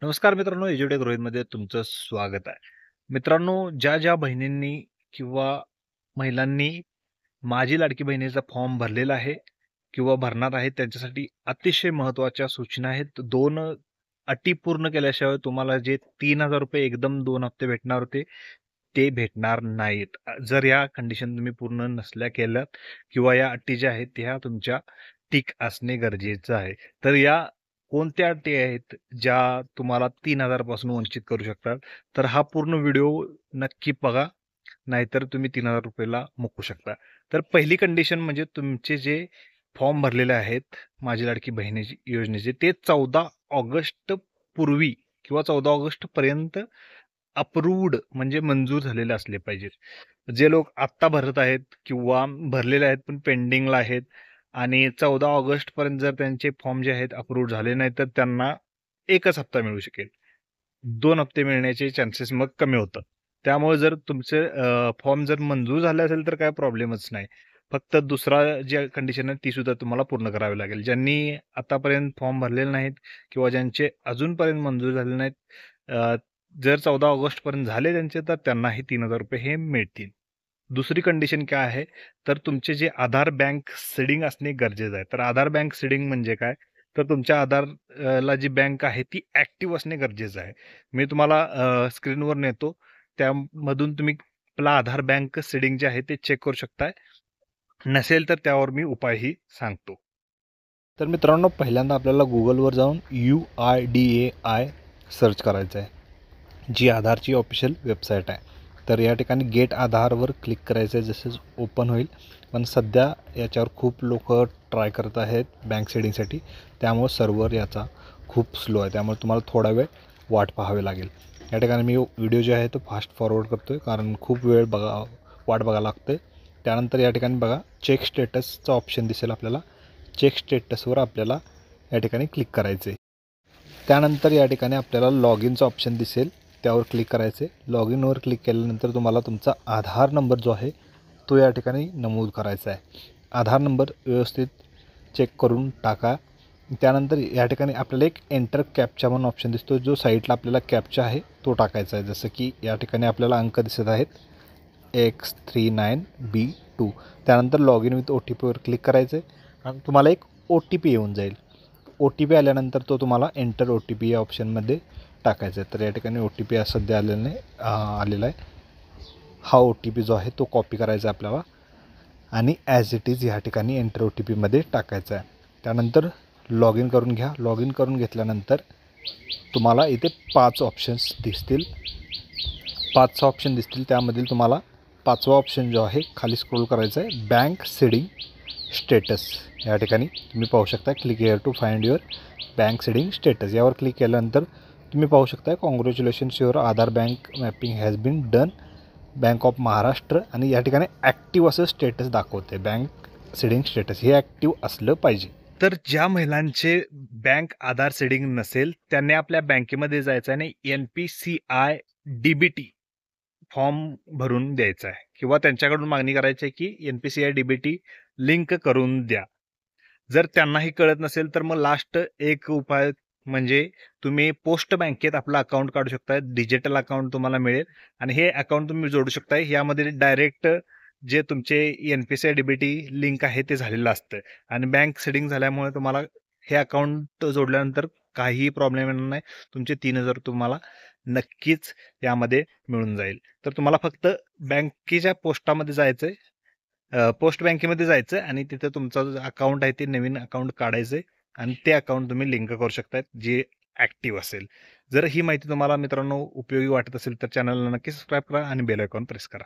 नमस्कार मित्रांनो, एज्युटेक रोहितमध्ये तुमचं स्वागत आहे. मित्रांनो, ज्या बहिणींनी किंवा महिलांनी माझी लाडकी बहिणीचा फॉर्म भरलेला आहे किंवा भरणार आहे, त्यांच्यासाठी अतिशय महत्त्वाच्या सूचना आहेत. 2 अटी पूर्ण केल्याशिवाय तुम्हाला जे ₹3000 एकदम 2 हप्ते भेटणार होते, ते भेटणार नाहीत. जर या कंडिशन तुम्ही पूर्ण नसल्या केल्यात किंवा या अटी ज्या आहेत, त्या तुमच्या टिक असणे गरजेचं आहे. तर या कोणत्या अटी आहेत, ज्या तुम्हाला 3000 पासून वंचित करू शकतात? तर हा पूर्ण व्हिडिओ नक्की बघा, नाहीतर तुम्ही ₹3000 ला मुकू शकता. तर पहिली कंडिशन म्हणजे तुमचे जे फॉर्म भरलेले आहेत, माझी लाडकी बहिणीची योजनेचे, ते 14 ऑगस्ट पूर्वी किंवा 14 ऑगस्टपर्यंत अप्रूव्ड म्हणजे मंजूर झालेले असले पाहिजेत. जे लोक आत्ता भरत आहेत किंवा भरलेले आहेत पण पेंडिंगला आहेत आणि 14 ऑगस्टपर्यंत जर त्यांचे फॉर्म जे आहेत अप्रूव्ड झाले नाही, तर त्यांना 1च हप्ता मिळू शकेल. 2 हप्ते मिळण्याचे चान्सेस मग कमी होतात. त्यामुळे जर तुमचे फॉर्म जर मंजूर झाले असेल तर काही प्रॉब्लेमच नाही. फक्त दुसरा जी कंडिशन आहे ती सुद्धा तुम्हाला पूर्ण करावी लागेल. ज्यांनी आतापर्यंत फॉर्म भरलेले नाहीत किंवा ज्यांचे अजूनपर्यंत मंजूर झाले नाहीत, जर 14 ऑगस्टपर्यंत झाले त्यांचे, तर त्यांनाही ₹3000 हे मिळतील. दुसरी कंडिशन काय आहे, तर तुमचे जे आधार बँक सीडिंग असणे गरजेचं आहे. तर आधार बँक सीडिंग म्हणजे काय? तर तुमच्या आधार ला जी बँक आहे ती ॲक्टिव्ह असणे गरजेचं आहे. मी तुम्हाला स्क्रीनवर नेतो. त्यामधून तुम्ही आपला आधार बँक सीडिंग जे आहे ते चेक करू शकताय. नसेल तर त्यावर मी उपायही सांगतो. तर मित्रांनो, पहिल्यांदा आपल्याला Googleवर जाऊन UIDAI सर्च करायचं आहे, जी आधारची ऑफिशियल वेबसाईट आहे. तर या ठिकाणी गेट आधारवर क्लिक करायचं आहे. जसंच ओपन होईल, पण सध्या याच्यावर खूप लोक ट्राय करत आहेत बँक सीडिंगसाठी. त्यामुळे सर्व्हर याचा खूप स्लो आहे. त्यामुळे तुम्हाला थोडा वेळ वाट पाहावी लागेल. या ठिकाणी मी व्हिडिओ जो आहे तो फास्ट फॉरवर्ड करतो आहे, कारण खूप वेळ वाट बघायला लागते. त्यानंतर या ठिकाणी बघा, चेक स्टेटसचा ऑप्शन दिसेल आपल्याला. चेक स्टेटसवर आपल्याला या ठिकाणी क्लिक करायचं आहे. त्यानंतर या ठिकाणी आपल्याला लॉग इनचा ऑप्शन दिसेल, त्यावर क्लिक करायचे. लॉग इनवर क्लिक केल्यानंतर तुम्हाला तुमचा आधार नंबर जो आहे तो या ठिकाणी नमूद करायचा आहे. आधार नंबर व्यवस्थित चेक करून टाका. त्यानंतर या ठिकाणी आपल्याला एक एंटर कॅप्चा म्हणून ऑप्शन दिसतो, जो साईडला आपल्याला कॅप्चा आहे तो टाकायचा आहे. जसं की या ठिकाणी आपल्याला अंक दिसत आहेत X39B2. त्यानंतर लॉग इन विथ OTPवर क्लिक करायचं आहे आणि तुम्हाला एक OTP येऊन जाईल. OTP आल्यानंतर तो तुम्हाला एंटर OTP या ऑप्शनमध्ये टाकायचा आहे. तर या ठिकाणी OTP सध्या आलेला आहे. हा OTP जो आहे तो कॉपी करायचा आहे आपल्याला आणि ॲज इट इज या ठिकाणी एंटर OTPमध्ये टाकायचा आहे. त्यानंतर लॉग इन करून घ्या. लॉग इन करून घेतल्यानंतर तुम्हाला इथे 5 ऑप्शन्स दिसतील. 5 ऑप्शन दिसतील. त्यामधील तुम्हाला 5वा ऑप्शन जो आहे खाली स्क्रोल करायचा आहे, बँक सीडिंग स्टेटस. या ठिकाणी तुम्ही पाहू शकता, click here to find your bank seeding status. यावर क्लिक केल्यानंतर तुम्ही पाहू शकता, congratulations, your Aadhaar bank mapping has been done, bank of Maharashtra. आणि या ठिकाणी ॲक्टिव्ह असं स्टेटस दाखवते. बँक सीडिंग स्टेटस हे ॲक्टिव्ह असलं पाहिजे. तर ज्या महिलांचे बँक आधार सीडिंग नसेल, त्यांनी आपल्या बँकेमध्ये जायचं आणि NPCI DBT फॉर्म भरून द्यायचा आहे किंवा त्यांच्याकडून मागणी करायची आहे की NPCI DBT लिंक करून द्या. जर त्यांनाही कळत नसेल, तर मग लास्ट एक उपाय म्हणजे तुम्ही पोस्ट बँकेत आपलं अकाउंट काढू शकता. डिजिटल अकाउंट तुम्हाला मिळेल आणि हे अकाउंट तुम्ही जोडू शकता. यामध्ये डायरेक्ट जे तुमचे NPCI DBT लिंक आहे ते झालेलं असतं आणि बँक सेटिंग झाल्यामुळे तुम्हाला हे अकाउंट जोडल्यानंतर काहीही प्रॉब्लेम येणार नाही. तुमचे 3000 तुम्हाला नक्कीच यामध्ये मिळून जाईल. तर तुम्हाला फक्त बँकेच्या पोस्टामध्ये जायचं आहे, पोस्ट बँकेमध्ये जायचं आणि तिथं तुमचं जो अकाउंट आहे ते नवीन अकाउंट काढायचं आणि ते अकाउंट तुम्ही लिंक करू शकता जे ॲक्टिव्ह असेल. जर ही माहिती तुम्हाला मित्रांनो उपयोगी वाटत असेल तर चॅनलला नक्की सबस्क्राईब करा आणि बेल आयकॉन प्रेस करा.